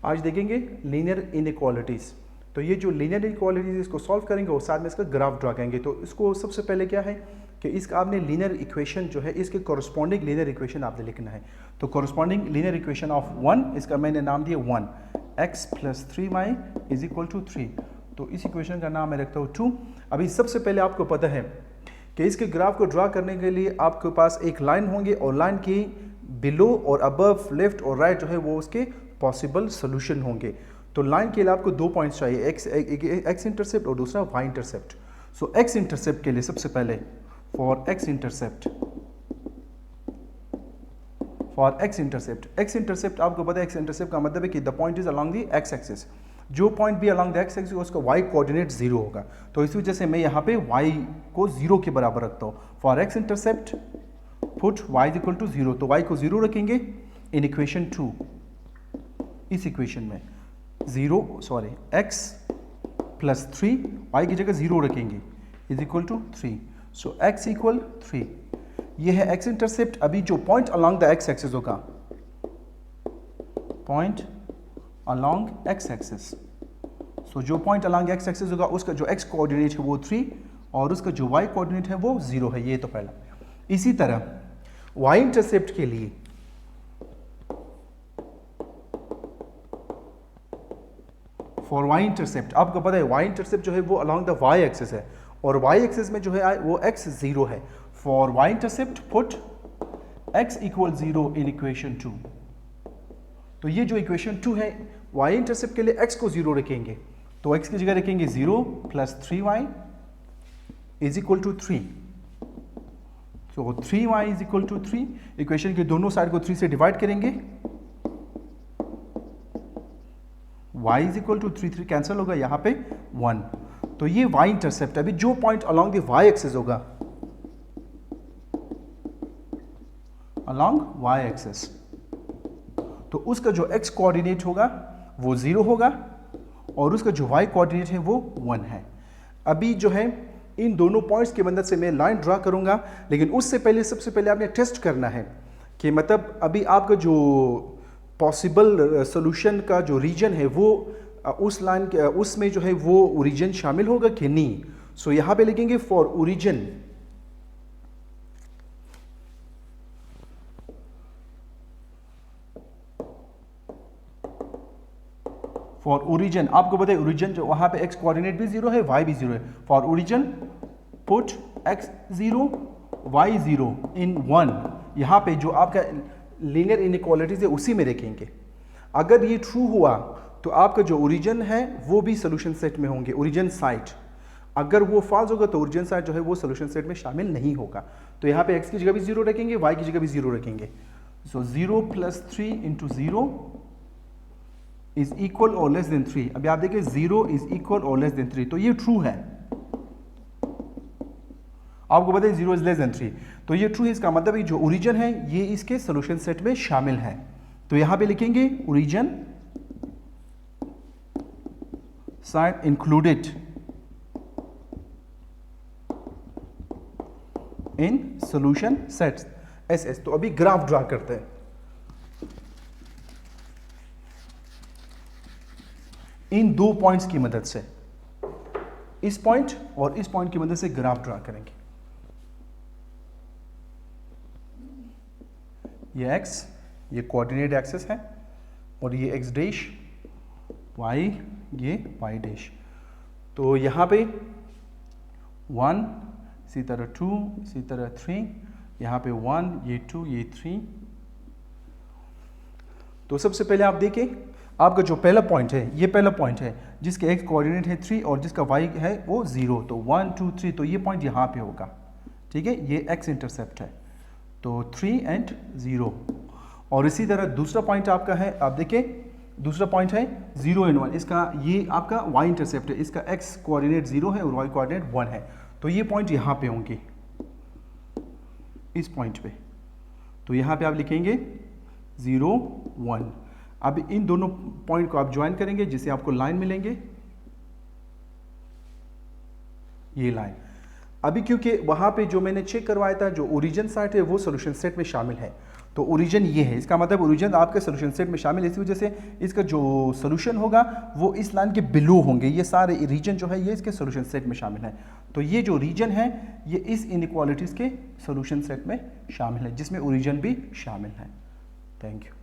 आज देखेंगे linear inequalities. तो ये जो लीनियर इनइक्वालिटीज़ इसको सॉल्व करेंगे और साथ में इसका ग्राफ ड्रा करेंगे। तो इसको सबसे पहले क्या है कि इसका आपने लीनियर इक्वेशन जो है इसके कॉरस्पॉन्डिंग लीनियर इक्वेशन आपने लिखना है। तो कॉरस्पॉन्डिंग लीनियर इक्वेशन ऑफ 1, इसका मैंने नाम दिया 1, x + 3y = 3। तो इस इक्वेशन का नाम मैं रखता हूँ 2। अभी सबसे पहले आपको पता है कि इसके ग्राफ को ड्रा करने के लिए आपके पास एक लाइन होंगे और लाइन की बिलो और अबव, लेफ्ट और राइट जो है वो उसके पॉसिबल सोल्यूशन होंगे। तो लाइन के लिए आपको 2 पॉइंट्स चाहिए, एक्स इंटरसेप्ट और दूसरा वाई इंटरसेप्ट। सो एक्स इंटरसेप्ट के लिए सबसे पहले फॉर एक्स इंटरसेप्ट आपको पता है एक्स इंटरसेप्ट का मतलब है कि the point is along the x axis. जो पॉइंट भी अलॉन्ग द एक्स एक्सिस उसका वाई कोऑर्डिनेट 0 होगा। तो इस वजह से मैं यहाँ पे वाई को 0 के बराबर रखता हूँ। For x intercept put y = 0। तो y को 0 रखेंगे इन इक्वेशन 2। इस इक्वेशन में x + 3, y की जगह 0 रखेंगे = 3। सो x = 3। ये है x इंटरसेप्ट। अभी जो point along the x axis होगा, पॉइंट अलॉन्ग x एक्सिस, सो जो पॉइंट अलॉन्ग x एक्सिस होगा उसका जो x कोऑर्डिनेट है वो 3 और उसका जो y कोऑर्डिनेट है वो 0 है। ये तो पहला। इसी तरह y इंटरसेप्ट के लिए फॉर y इंटरसेप्ट आपको पता है y इंटरसेप्ट जो है वो अलॉन्ग द y एक्सिस है और y एक्सिस में जो है वो x 0 है। For y intercept put x = 0 in equation 2। तो ये जो इक्वेशन 2 है y इंटरसेप्ट के लिए x को 0 रखेंगे। तो x की जगह रखेंगे 0 + 3y = 3। तो 3y = 3। इक्वेशन के दोनों साइड को 3 से डिवाइड करेंगे, y = 3 कैंसिल होगा, यहाँ पे 1। तो ये y इंटरसेप्ट। अभी जो point along the y axis होगा, अलॉन्ग y एक्सिस, तो उसका जो x कोऑर्डिनेट होगा वो 0 होगा और उसका जो y कोऑर्डिनेट है वो 1 है। अभी जो है इन दोनों पॉइंट्स की मदद से मैं लाइन ड्रा करूंगा, लेकिन उससे पहले सबसे पहले आपने टेस्ट करना है कि मतलब अभी आपका जो पॉसिबल सॉल्यूशन का जो रीजन है वो उस लाइन के उसमें जो है वो रीजन शामिल होगा कि नहीं। सो यहां पे लिखेंगे फॉर ओरिजिन, फॉर ओरिजिन आपको पता है ओरिजिन जो वहां पे x कोऑर्डिनेट भी 0 है, y भी 0 है। For origin put x 0 y 0 इन 1। यहां पे जो आपका लीनियर इनइक्वालिटीज है उसी में रखेंगे। अगर ये ट्रू हुआ तो आपका जो ओरिजिन है वो भी सोल्यूशन सेट में होंगे, ओरिजिन साइड। अगर वो फॉल्स होगा तो ओरिजिन साइड जो है वो सोल्यूशन सेट में शामिल नहीं होगा। तो यहाँ पे x की जगह भी 0 रखेंगे, y की जगह भी 0 रखेंगे। सो 0 + 3 × 0 = or less than 3। अभी आप देखिए 0 = or less than 3, तो ये ट्रू है। आपको पता है 0 < 3, तो ये ट्रू है। इसका मतलब है जो ओरिजिन है ये इसके सोल्यूशन सेट में शामिल है। तो यहां पे लिखेंगे origin side included in solution sets SS। तो अभी ग्राफ ड्रा करते हैं। इन 2 पॉइंट्स की मदद से, इस पॉइंट और इस पॉइंट की मदद से ग्राफ ड्रा करेंगे। ये x ये कोऑर्डिनेट एक्सिस है और ये x डैश, y ये y डैश। तो यहाँ पे 1, इसी तरह 2, इसी तरह 3, यहाँ पे 1, ये 2, ये 3। तो सबसे पहले आप देखें आपका जो पहला पॉइंट है ये पहला पॉइंट है जिसके x कोऑर्डिनेट है 3 और जिसका y है वो 0। तो 1 2 3, तो ये पॉइंट यहाँ पे होगा, ठीक है। ये x इंटरसेप्ट है, तो 3 और 0। और इसी तरह दूसरा पॉइंट आपका है, आप देखें दूसरा पॉइंट है 0 और 1। इसका ये आपका y इंटरसेप्ट है, इसका x कोऑर्डिनेट 0 है और y कोऑर्डिनेट 1 है। तो ये पॉइंट यहाँ पे होंगे, इस पॉइंट पे। तो यहाँ पे आप लिखेंगे 0 1। अब इन दोनों पॉइंट को आप ज्वाइन करेंगे जिससे आपको लाइन मिलेंगे, ये लाइन। अभी क्योंकि वहां पे जो मैंने चेक करवाया था जो ओरिजिन साइड है वो सॉल्यूशन सेट में शामिल है, तो ओरिजिन ये है, इसका मतलब ओरिजिन आपके सोल्यूशन सेट में शामिल है, इसी वजह से इसका जो सोल्यूशन होगा वो इस लाइन के बिलो होंगे। ये सारे रीजन जो है ये इसके सोल्यूशन सेट में शामिल है। तो ये जो रीजन है ये इस इनइक्वालिटीज़ के सोल्यूशन सेट में शामिल है, जिसमें ओरिजिन भी शामिल है। Thank you.